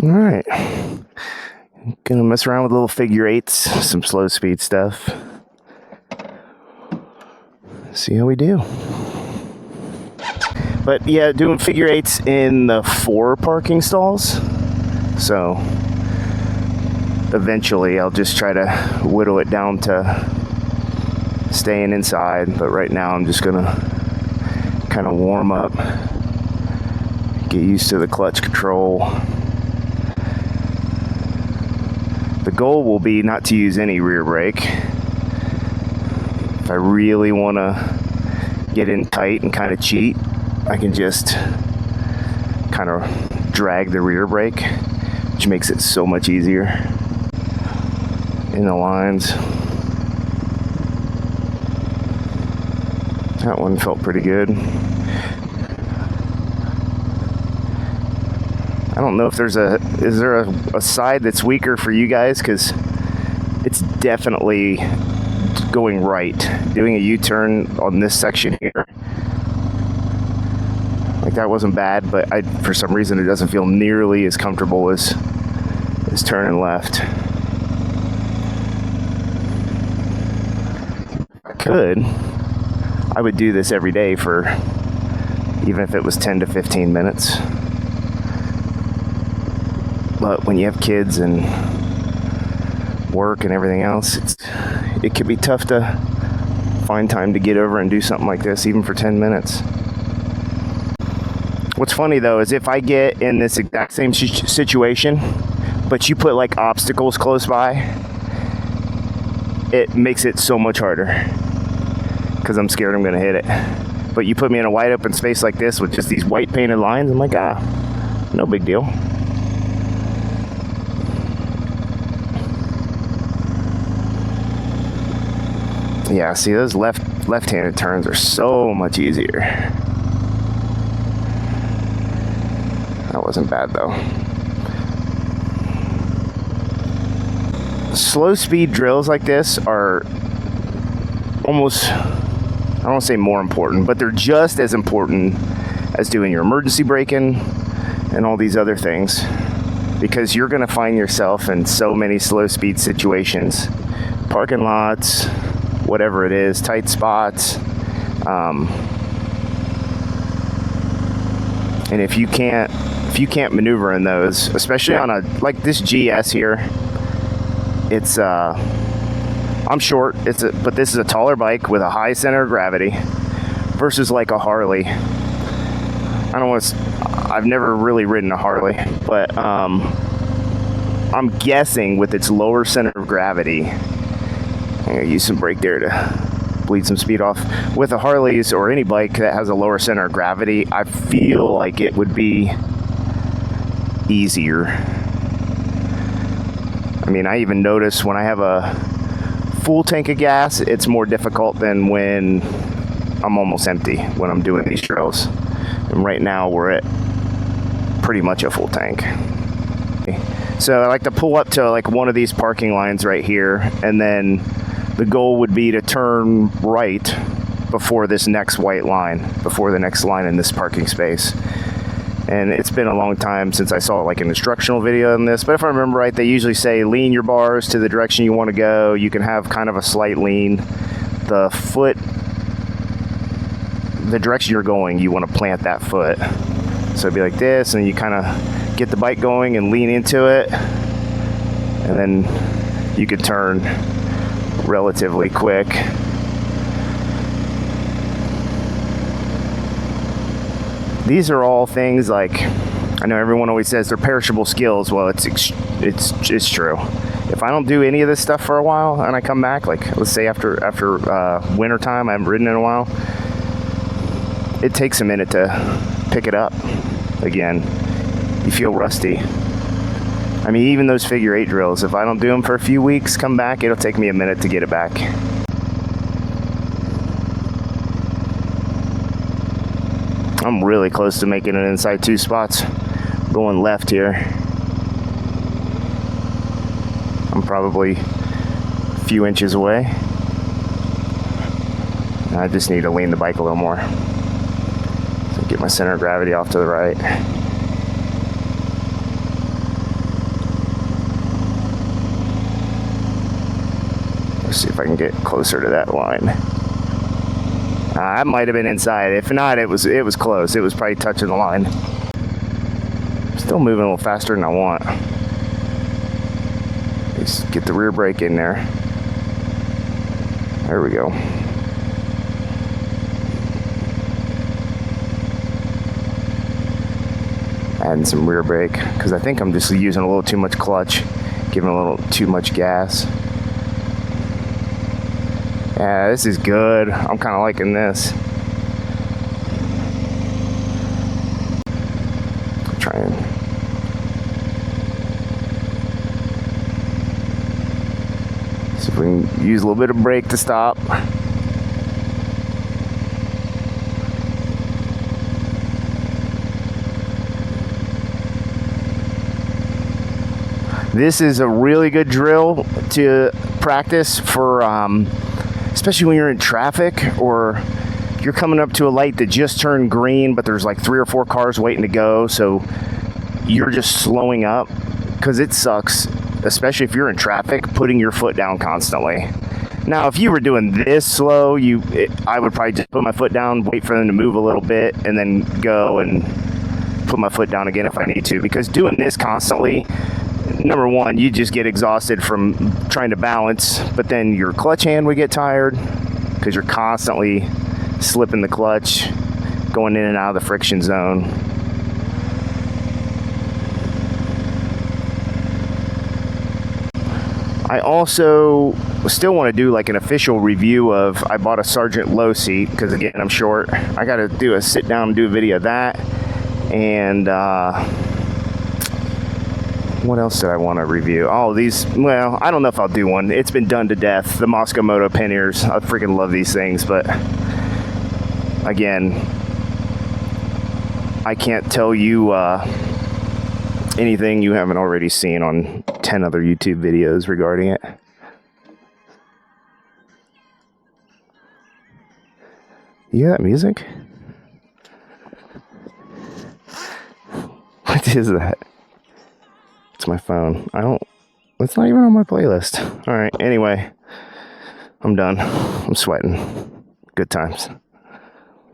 All right. Gonna mess around with little figure eights, some slow speed stuff. See how we do. But yeah, doing figure eights in the 4 parking stalls. So eventually I'll just try to whittle it down to staying inside. But right now I'm just gonna kind of warm up, get used to the clutch control. The goal will be not to use any rear brake. If I really want to get in tight and kind of cheat, I can just kind of drag the rear brake, which makes it so much easier in the lines. That one felt pretty good. I don't know if is there a side that's weaker for you guys, because it's definitely going right. Doing a U-turn on this section here, like that wasn't bad, but for some reason it doesn't feel nearly as comfortable as turning left. I would do this every day for, even if it was 10 to 15 minutes. But when you have kids and work and everything else, it can be tough to find time to get over and do something like this, even for 10 minutes. What's funny though is if I get in this exact same situation, but you put like obstacles close by, it makes it so much harder because I'm scared I'm gonna hit it. But you put me in a wide open space like this with just these white painted lines, I'm like, no big deal. Yeah, see, those left-handed turns are so much easier. That wasn't bad though. Slow speed drills like this are almost, I don't want to say more important, but they're just as important as doing your emergency braking and all these other things, because you're going to find yourself in so many slow speed situations, parking lots, whatever it is, tight spots, and if you can't maneuver in those, especially on a like this GS here, it's I'm short, but this is a taller bike with a high center of gravity versus like a Harley. I've never really ridden a Harley, but I'm guessing with its lower center of gravity, I'm gonna use some brake there to bleed some speed off. With a Harley's or any bike that has a lower center of gravity, I feel like it would be easier. I mean, I even notice when I have a full tank of gas, it's more difficult than when I'm almost empty, when I'm doing these trails. And right now we're at pretty much a full tank. So I like to pull up to like one of these parking lines right here, and then the goal would be to turn right before this next white line, before the next line in this parking space. And it's been a long time since I saw like an instructional video on this, but if I remember right, they usually say lean your bars to the direction you want to go. You can have kind of a slight lean. The foot, the direction you're going, you want to plant that foot. So it'd be like this, and you kind of get the bike going and lean into it, and then you could turn relatively quick. These are all things like, I know everyone always says they're perishable skills. Well, it's true. If I don't do any of this stuff for a while and I come back, like let's say after winter time, I haven't ridden in a while, it takes a minute to pick it up again. You feel rusty. I mean, even those figure eight drills, if I don't do them for a few weeks, come back, it'll take me a minute to get it back. I'm really close to making it inside 2 spots. Going left here. I'm probably a few inches away. I just need to lean the bike a little more. So get my center of gravity off to the right. Let's see if I can get closer to that line. I might have been inside. If not, it was close. It was probably touching the line. Still moving a little faster than I want. Just get the rear brake in there. There we go. Adding some rear brake because I think I'm just using a little too much clutch, giving a little too much gas. Yeah, this is good. I'm kind of liking this. Try and see if we can use a little bit of brake to stop. This is a really good drill to practice for, especially when you're in traffic or you're coming up to a light that just turned green, but there's like 3 or 4 cars waiting to go, so you're just slowing up, because it sucks, especially if you're in traffic, putting your foot down constantly. Now, if you were doing this slow, I would probably just put my foot down, wait for them to move a little bit, and then go and put my foot down again if I need to, because doing this constantly, number one, you just get exhausted from trying to balance, but then your clutch hand would get tired because you're constantly slipping the clutch, going in and out of the friction zone. I also still want to do like an official review of, I bought a Sergeant low seat because again, I'm short. I got to do a sit down and do a video of that. And what else did I want to review? Oh, these, well, I don't know if I'll do one. It's been done to death. The Moscow Moto panniers. I freaking love these things, but again, I can't tell you anything you haven't already seen on 10 other YouTube videos regarding it. You hear that music? What is that? It's my phone. It's not even on my playlist. All right, anyway, I'm done. I'm sweating. Good times.